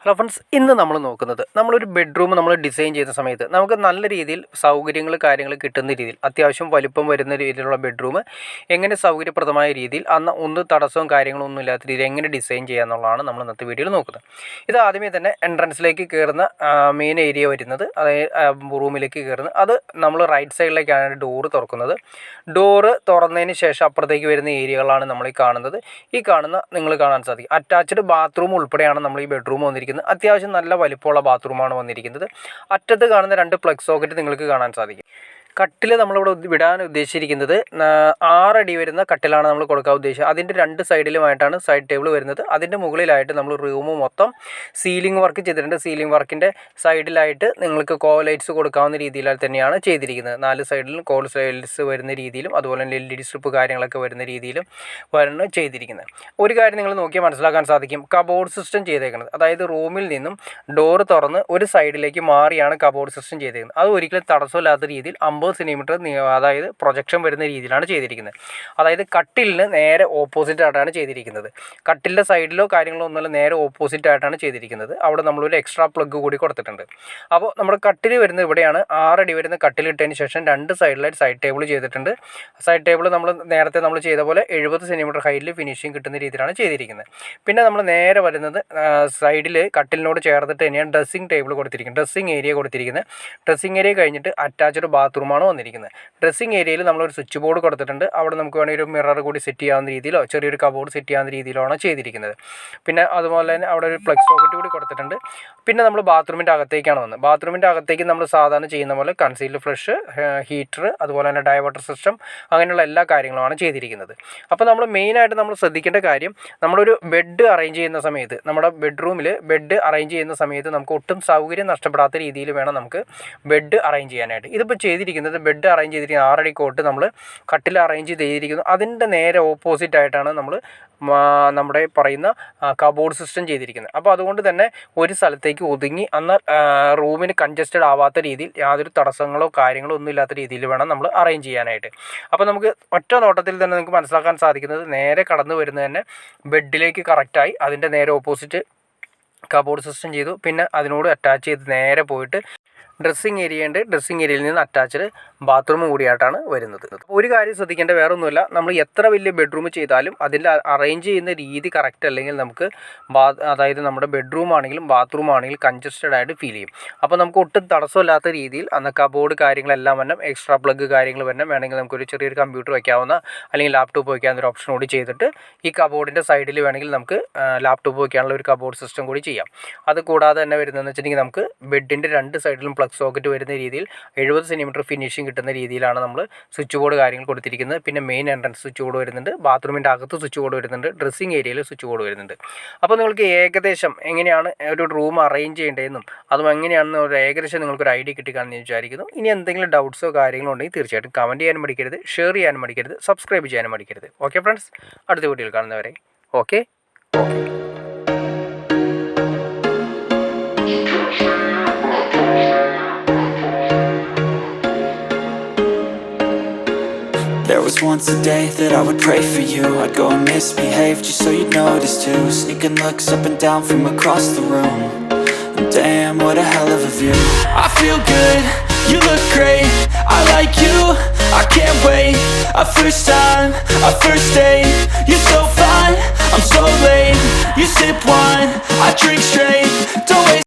Hello friends, ഇന്ന് നമ്മൾ നോക്കുന്നത് നമ്മളൊരു ബെഡ്റൂം നമ്മൾ ഡിസൈൻ ചെയ്യുന്ന സമയത്ത് നമുക്ക് നല്ല രീതിയിൽ സൗകര്യങ്ങൾ കാര്യങ്ങൾ കിട്ടുന്ന രീതിയിൽ അത്യാവശ്യം വലുപ്പം വരുന്ന രീതിയിലുള്ള ബെഡ്റൂം എങ്ങനെ സൗകര്യപ്രദമായ രീതിയിൽ ഒന്ന് തടസ്സവും കാര്യങ്ങളും ഒന്നും ഇല്ലാത്ത രീതിയിൽ എങ്ങനെ ഡിസൈൻ ചെയ്യുക എന്നുള്ളതാണ് നമ്മൾ ഇന്നത്തെ വീഡിയോയിൽ നോക്കുന്നത്. ഇത് ആദ്യമേ തന്നെ എൻട്രൻസിലേക്ക് കയറുന്ന മെയിൻ ഏരിയ വരുന്നത്, അതായത് റൂമിലേക്ക് കയറുന്നത്, അത് നമ്മൾ റൈറ്റ് സൈഡിലേക്കാണ് ഡോറ് തുറക്കുന്നത്. ഡോറ് തുറന്നതിന് ശേഷം അപ്പുറത്തേക്ക് വരുന്ന ഏരിയകളാണ് നമ്മൾ ഈ കാണുന്നത്. ഈ കാണുന്ന നിങ്ങൾ കാണാൻ സാധിക്കും അറ്റാച്ച്ഡ് ബാത്റൂം ഉൾപ്പെടെയാണ് നമ്മൾ ഈ ബെഡ്റൂം വന്നിരിക്കുന്നത്. അത്യാവശ്യം നല്ല വലിപ്പമുള്ള ബാത്റൂമാണ് വന്നിരിക്കുന്നത്. അറ്റത്ത് കാണുന്ന 2 പ്ലഗ് സോക്കറ്റ് നിങ്ങൾക്ക് കാണാൻ സാധിക്കും. കട്ടിൽ നമ്മളിവിടെ വിടാൻ ഉദ്ദേശിച്ചിരിക്കുന്നത് 6 അടി വരുന്ന കട്ടിലാണ് നമ്മൾ കൊടുക്കാൻ ഉദ്ദേശിച്ചത്. അതിൻ്റെ 2 സൈഡിലുമായിട്ടാണ് സൈഡ് ടേബിൾ വരുന്നത്. അതിൻ്റെ മുകളിലായിട്ട് നമ്മൾ റൂം മൊത്തം സീലിംഗ് വർക്ക് ചെയ്തിട്ടുണ്ട്. സീലിംഗ് വർക്കിൻ്റെ സൈഡിലായിട്ട് നിങ്ങൾക്ക് കോൾ ലൈറ്റ്സ് കൊടുക്കാവുന്ന രീതിയിൽ തന്നെയാണ് ചെയ്തിരിക്കുന്നത്. 4 സൈഡിലും കോൾ ലൈറ്റ്സ് വരുന്ന രീതിയിലും അതുപോലെ തന്നെ LED സ്ട്രിപ്പ് കാര്യങ്ങളൊക്കെ വരുന്ന രീതിയിലും ചെയ്തിരിക്കുന്നത്. ഒരു കാര്യം നിങ്ങൾ നോക്കിയാൽ മനസ്സിലാക്കാൻ സാധിക്കും, കബോർഡ് സിസ്റ്റം ചെയ്തേക്കുന്നത്. അതായത് റൂമിൽ നിന്നും ഡോറ് തുറന്ന് ഒരു സൈഡിലേക്ക് മാറിയാണ് കബോർഡ് സിസ്റ്റം ചെയ്തേക്കുന്നത്. അത് ഒരിക്കലും തടസ്സമില്ലാത്ത രീതിയിൽ 50 സെൻറ്റിമീറ്റർ അതായത് പ്രൊജക്ഷൻ വരുന്ന രീതിയിലാണ് ചെയ്തിരിക്കുന്നത്. അതായത് കട്ടിലിന് നേരെ ഓപ്പോസിറ്റ് ആയിട്ടാണ് ചെയ്തിരിക്കുന്നത്. കട്ടിലിൻ്റെ സൈഡിലോ കാര്യങ്ങളോ ഒന്നുമല്ല, നേരെ ഓപ്പോസിറ്റ് ആയിട്ടാണ് ചെയ്തിരിക്കുന്നത്. അവിടെ നമ്മളൊരു എക്സ്ട്രാ പ്ലഗ് കൂടി കൊടുത്തിട്ടുണ്ട്. അപ്പോൾ നമ്മുടെ കട്ടിൽ വരുന്നത് ഇവിടെയാണ്. 6 അടി വരുന്ന കട്ടിലിട്ടതിന് ശേഷം 2 സൈഡിലായിട്ട് സൈഡ് ടേബിൾ ചെയ്തിട്ടുണ്ട്. സൈഡ് ടേബിൾ നേരത്തെ നമ്മൾ ചെയ്ത പോലെ 70 സെൻറ്റിമീറ്റർ ഹൈറ്റിൽ ഫിനിഷിങ് കിട്ടുന്ന രീതിയിലാണ് ചെയ്തിരിക്കുന്നത്. പിന്നെ നമ്മൾ നേരെ വരുന്നത് സൈഡിൽ കട്ടിലിനോട് ചേർത്തിട്ട് തന്നെയാണ് ഡ്രസ്സിങ് ടേബിൾ കൊടുത്തിരിക്കുന്നത്, ഡ്രസ്സിങ് ഏരിയ കൊടുത്തിരിക്കുന്നത്. ഡ്രസ്സിങ് ഏരിയ കഴിഞ്ഞിട്ട് അറ്റാച്ച്ഡ് ബാത്റൂമാണ് വന്നിരിക്കുന്നത്. ഡ്രസ്സിങ് ഏരിയയിൽ നമ്മളൊരു സ്വിച്ച് ബോർഡ് കൊടുത്തിട്ടുണ്ട്. അവിടെ നമുക്ക് വേണമെങ്കിൽ ഒരു മിറർ കൂടി സെറ്റ് ചെയ്യാവുന്ന രീതിയിലോ ചെറിയൊരു കബോർഡ് സെറ്റ് ചെയ്യാവുന്ന രീതിയിലാണ് ചെയ്തിരിക്കുന്നത്. പിന്നെ അതുപോലെ തന്നെ അവിടെ ഒരു പ്ലഗ് സോക്കറ്റ് കൂടി കൊടുത്തിട്ടുണ്ട്. പിന്നെ നമ്മൾ ബാത്റൂമിൻ്റെ അകത്തേക്കാണ് വന്നത്. ബാത്റൂമിൻ്റെ അകത്തേക്ക് നമ്മൾ സാധാരണ ചെയ്യുന്ന പോലെ കൺസീൽഡ് ഫ്ലഷ്, ഹീറ്റർ, അതുപോലെ തന്നെ ഡൈവേർട്ടർ സിസ്റ്റം, അങ്ങനെയുള്ള എല്ലാ കാര്യങ്ങളുമാണ് ചെയ്തിരിക്കുന്നത്. അപ്പോൾ നമ്മൾ മെയിനായിട്ട് നമ്മൾ ശ്രദ്ധിക്കേണ്ട കാര്യം, നമ്മളൊരു ബെഡ് അറേഞ്ച് ചെയ്യുന്ന സമയത്ത്, നമ്മുടെ ബെഡ്റൂമിൽ ബെഡ് അറേഞ്ച് ചെയ്യുന്ന സമയത്ത് നമുക്ക് ഒട്ടും സൗകര്യം നഷ്ടപ്പെടാത്ത രീതിയിൽ വേണം നമുക്ക് ബെഡ് അറേഞ്ച് ചെയ്യാനായിട്ട്. ഇതിപ്പോൾ ചെയ്തിരിക്കുന്നത് ബെഡ് അറേഞ്ച് ചെയ്തിരിക്കുന്ന 6 അടി കോട്ട് നമ്മൾ കട്ടിൽ അറേഞ്ച് ചെയ്തിരിക്കുന്നു. അതിൻ്റെ നേരെ ഓപ്പോസിറ്റ് ആയിട്ടാണ് നമ്മൾ നമ്മുടെ പറയുന്ന കബോർഡ് സിസ്റ്റം ചെയ്തിരിക്കുന്നത്. അപ്പോൾ അതുകൊണ്ട് തന്നെ ഒരു സ്ഥലത്തേക്ക് ഒതുങ്ങി റൂമിന് കൺജസ്റ്റഡ് ആവാത്ത രീതിയിൽ യാതൊരു തടസ്സങ്ങളോ കാര്യങ്ങളോ ഒന്നും ഇല്ലാത്ത രീതിയിൽ വേണം നമ്മൾ അറേഞ്ച് ചെയ്യാനായിട്ട്. അപ്പോൾ നമുക്ക് ഒറ്റ നോട്ടത്തിൽ തന്നെ നിങ്ങൾക്ക് മനസ്സിലാക്കാൻ സാധിക്കുന്നത്, നേരെ കടന്നു വരുന്നത് തന്നെ ബെഡിലേക്ക് കറക്റ്റായി അതിൻ്റെ നേരെ ഓപ്പോസിറ്റ് കബോർഡ് സിസ്റ്റം ചെയ്തു. പിന്നെ അതിനോട് അറ്റാച്ച് ചെയ്ത് നേരെ പോയിട്ട് ഡ്രസ്സിങ് ഏരിയ ഉണ്ട്. ഡ്രസ്സിങ് ഏരിയയിൽ നിന്ന് അറ്റാച്ച്ഡ് ബാത്റൂം കൂടിയായിട്ടാണ് വരുന്നത്. ഒരു കാര്യം ശ്രദ്ധിക്കേണ്ട വേറെ ഒന്നുമില്ല, നമ്മൾ എത്ര വലിയ ബെഡ്റൂം ചെയ്താലും അതിൽ അറേഞ്ച് ചെയ്യുന്ന രീതി കറക്റ്റ് അല്ലെങ്കിൽ നമുക്ക് അതായത് നമ്മുടെ ബെഡ്റൂം ആണെങ്കിലും ബാത്റൂം ആണെങ്കിലും കൺജസ്റ്റഡ് ആയിട്ട് ഫീൽ ചെയ്യും. അപ്പോൾ നമുക്ക് ഒട്ടും തടസ്സമില്ലാത്ത രീതിയിൽ കബോർഡ് കാര്യങ്ങളെല്ലാം വരണം, എക്സ്ട്രാ പ്ലഗ് കാര്യങ്ങൾ വരണം. വേണമെങ്കിൽ നമുക്കൊരു ചെറിയൊരു കമ്പ്യൂട്ടർ വയ്ക്കാവുന്ന അല്ലെങ്കിൽ ലാപ്ടോപ്പ് വയ്ക്കാവുന്ന ഒരു ഓപ്ഷൻ കൂടി ചെയ്തിട്ട് ഈ കബോർഡിൻ്റെ സൈഡിൽ വേണമെങ്കിൽ നമുക്ക് ലാപ്ടോപ്പ് വയ്ക്കാനുള്ള ഒരു കബോർഡ് സിസ്റ്റം കൂടി ചെയ്യാം. അത് കൂടാതെ തന്നെ വരുന്നതെന്ന് വെച്ചിട്ടുണ്ടെങ്കിൽ നമുക്ക് ബെഡിൻ്റെ 2 സൈഡിലും പ്ലഗ് സോക്കറ്റ് വരുന്ന രീതിയിൽ 70 സെൻറ്റിമീറ്റർ ഫിനിഷിംഗ് കിട്ടുന്ന രീതിയിലാണ് നമ്മൾ സ്വിച്ച് ബോർഡ് കാര്യങ്ങൾ കൊടുത്തിരിക്കുന്നത്. പിന്നെ മെയിൻ എൻട്രൻസ് സ്വിച്ച് ബോർഡ് വരുന്നുണ്ട്, ബാത്റൂമിൻ്റെ അകത്ത് സ്വിച്ച് ബോർഡ് വരുന്നുണ്ട്, ഡ്രസ്സിങ് ഏരിയയിൽ സ്വിച്ച് ബോർഡ് വരുന്നുണ്ട്. അപ്പോൾ നിങ്ങൾക്ക് ഏകദേശം എങ്ങനെയാണ് ഒരു റൂം അറേഞ്ച് ചെയ്യേണ്ടതെന്നും അതും എങ്ങനെയാണെന്ന് ഒരു ഏകദേശം നിങ്ങൾക്കൊരു ഐഡിയ കിട്ടിക്കാണെന്ന് ഞാൻ വിചാരിക്കുന്നു. ഇനി എന്തെങ്കിലും ഡൗട്ട്സോ കാര്യങ്ങളോ ഉണ്ടെങ്കിൽ തീർച്ചയായിട്ടും കമൻറ്റ് ചെയ്യാനും മടിക്കരുത്, ഷെയർ ചെയ്യാനും മടിക്കരുത്, സബ്സ്ക്രൈബ് ചെയ്യാനും മടിക്കരുത്. ഓക്കെ ഫ്രണ്ട്സ്, അടുത്ത വീഡിയോയിൽ കാണുന്നവരെ okay. There was once a day that I would pray for you. I'd go and misbehave just so you'd notice too. Sneaking looks up and down from across the room. And damn, what a hell of a view. I feel good, you look great, I like you, I can't wait. A first time, a first date, you're so fine, I'm so late. You sip wine, I drink straight.